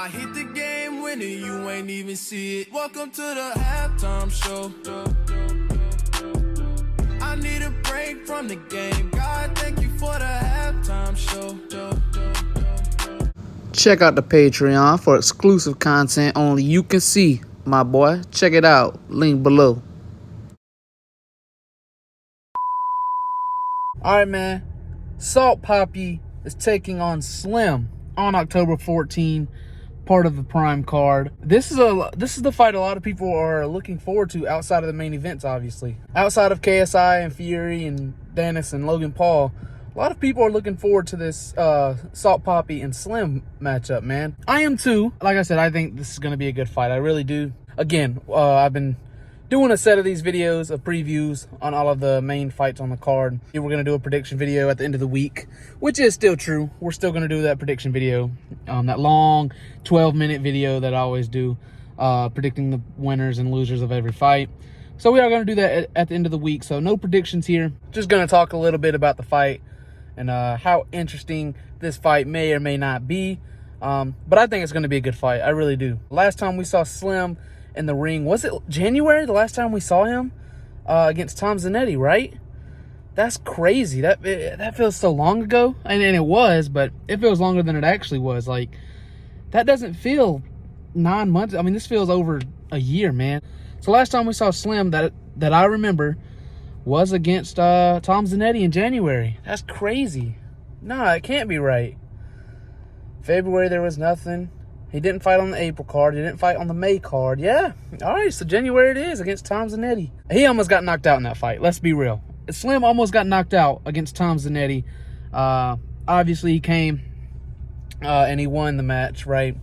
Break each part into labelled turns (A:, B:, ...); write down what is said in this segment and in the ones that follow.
A: I hit the game winner, you ain't even see it. Welcome to the halftime show. I need a break from the game. God, thank you for the halftime show.
B: Check out the Patreon for exclusive content only you can see, my boy. Check it out. Link below. Alright, man. Salt Papi is taking on Slim on October 14, part of the Prime card. This is the fight a lot of people are looking forward to outside of the main events, obviously. Outside of KSI and Fury and Dennis and Logan Paul, a lot of people are looking forward to this Salt Papi and Slim matchup, man. I am too. Like I said, I think this is going to be a good fight. I really do. Again, I've been doing a set of these videos of previews on all of the main fights on the card. We're going to do a prediction video at the end of the week, which is still true. We're still going to do that prediction video, that long 12-minute video that I always do, predicting the winners and losers of every fight. So we are going to do that at the end of the week. So no predictions here. Just going to talk a little bit about the fight and how interesting this fight may or may not be. But I think it's going to be a good fight. I really do. Last time we saw Slim in the ring, was it January, the last time we saw him against Tom Zanetti, right? That's crazy. That feels so long ago. And it was, but it feels longer than it actually was. Like, that doesn't feel 9 months. I mean, this feels over a year, man. So last time we saw Slim that I remember was against Tom Zanetti in January. That's crazy. Nah, it can't be right. February, there was nothing. He didn't fight on the April card. He didn't fight on the May card. Yeah. All right, so January it is against Tom Zanetti. He almost got knocked out in that fight. Let's be real. Slim almost got knocked out against Tom Zanetti. Obviously, he came and he won the match, right?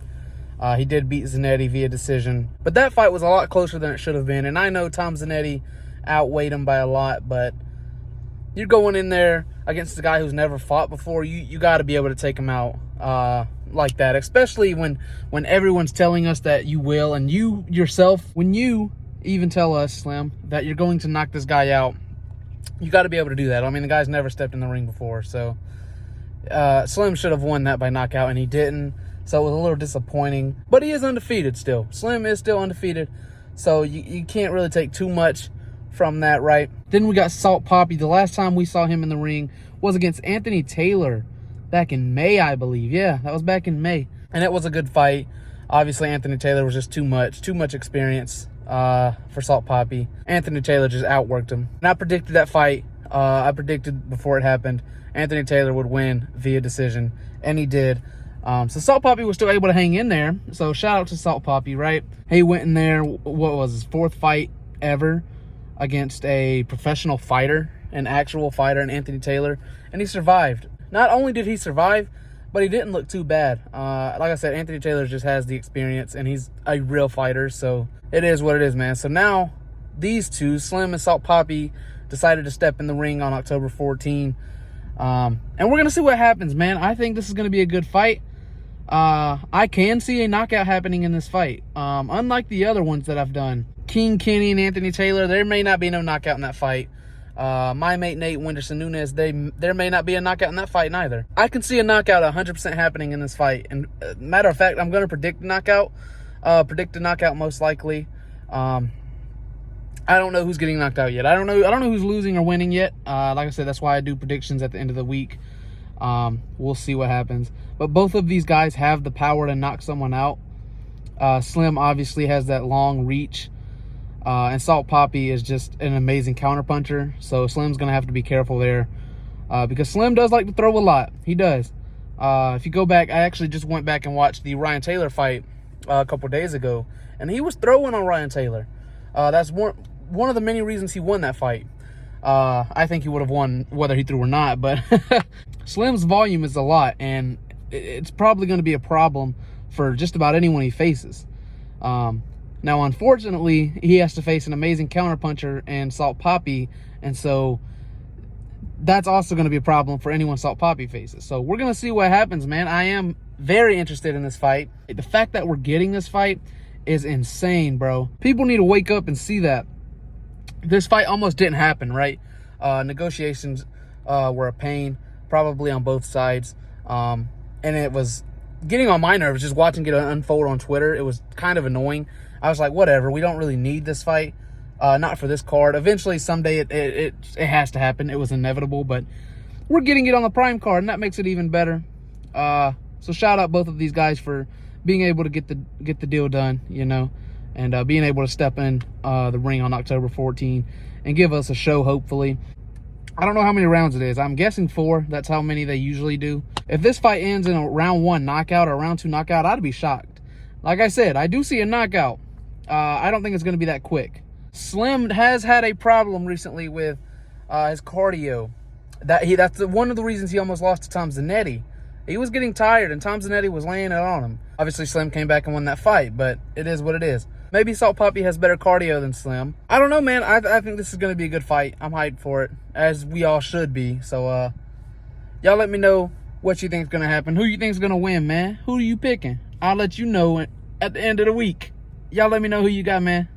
B: He did beat Zanetti via decision. But that fight was a lot closer than it should have been. And I know Tom Zanetti outweighed him by a lot, but you're going in there against a guy who's never fought before. You got to be able to take him out like that, especially when everyone's telling us that you will, and you yourself, when you even tell us, Slim, that you're going to knock this guy out, you got to be able to do that. I mean, the guy's never stepped in the ring before, so Slim should have won that by knockout, and he didn't, so it was a little disappointing, but he is undefeated still. Slim is still undefeated, so you can't really take too much from that, right? Then we got Salt Papi. The last time we saw him in the ring was against Anthony Taylor back in May, I believe. Yeah, that was back in May. And it was a good fight. Obviously, Anthony Taylor was just too much experience for Salt Papi. Anthony Taylor just outworked him. And I predicted that fight. I predicted before it happened, Anthony Taylor would win via decision, and he did. So Salt Papi was still able to hang in there. So shout out to Salt Papi, right? He went in there, what was his 4th fight ever against a professional fighter, an actual fighter, and Anthony Taylor, and he survived. Not only did he survive, but he didn't look too bad. Like I said, Anthony Taylor just has the experience, and he's a real fighter, so it is what it is, man. So now these two, Slim and Salt Papi, decided to step in the ring on October 14. And we're going to see what happens, man. I think this is going to be a good fight. I can see a knockout happening in this fight. Unlike the other ones that I've done, King Kenny and Anthony Taylor, there may not be no knockout in that fight. My mate Nate Winderson Nunes, there may not be a knockout in that fight neither. I can see a knockout 100% happening in this fight. And matter of fact, I'm going to predict a knockout. Predict a knockout most likely. I don't know who's getting knocked out yet. I don't know who's losing or winning yet. Like I said, that's why I do predictions at the end of the week. We'll see what happens. But both of these guys have the power to knock someone out. Slim obviously has that long reach. And Salt Papi is just an amazing counterpuncher. So Slim's going to have to be careful there. Because Slim does like to throw a lot. He does. If you go back, I actually just went back and watched the Ryan Taylor fight a couple days ago. And he was throwing on Ryan Taylor. That's one of the many reasons he won that fight. I think he would have won whether he threw or not. But Slim's volume is a lot. And it's probably going to be a problem for just about anyone he faces. Now, unfortunately, he has to face an amazing counterpuncher and Salt Papi, and so that's also going to be a problem for anyone Salt Papi faces. So we're going to see what happens, man. I am very interested in this fight. The fact that we're getting this fight is insane, bro. People need to wake up and see that. This fight almost didn't happen, right? Negotiations were a pain, probably on both sides. And it was getting on my nerves just watching it unfold on Twitter. It was kind of annoying. I was like, whatever, we don't really need this fight. Not for this card. Eventually, someday, it has to happen. It was inevitable, but we're getting it on the Prime card, and that makes it even better. So shout out both of these guys for being able to get the deal done, you know, and being able to step in the ring on October 14 and give us a show, hopefully. I don't know how many rounds it is. I'm guessing 4. That's how many they usually do. If this fight ends in a round 1 knockout or a round 2 knockout, I'd be shocked. Like I said, I do see a knockout. I don't think it's going to be that quick. Slim has had a problem recently with his cardio. That's one of the reasons he almost lost to Tom Zanetti. He was getting tired, and Tom Zanetti was laying it on him. Obviously, Slim came back and won that fight, but it is what it is. Maybe Salt Papi has better cardio than Slim. I don't know, man. I think this is going to be a good fight. I'm hyped for it, as we all should be. So, y'all let me know what you think is going to happen. Who you think is going to win, man? Who are you picking? I'll let you know at the end of the week. Y'all let me know who you got, man.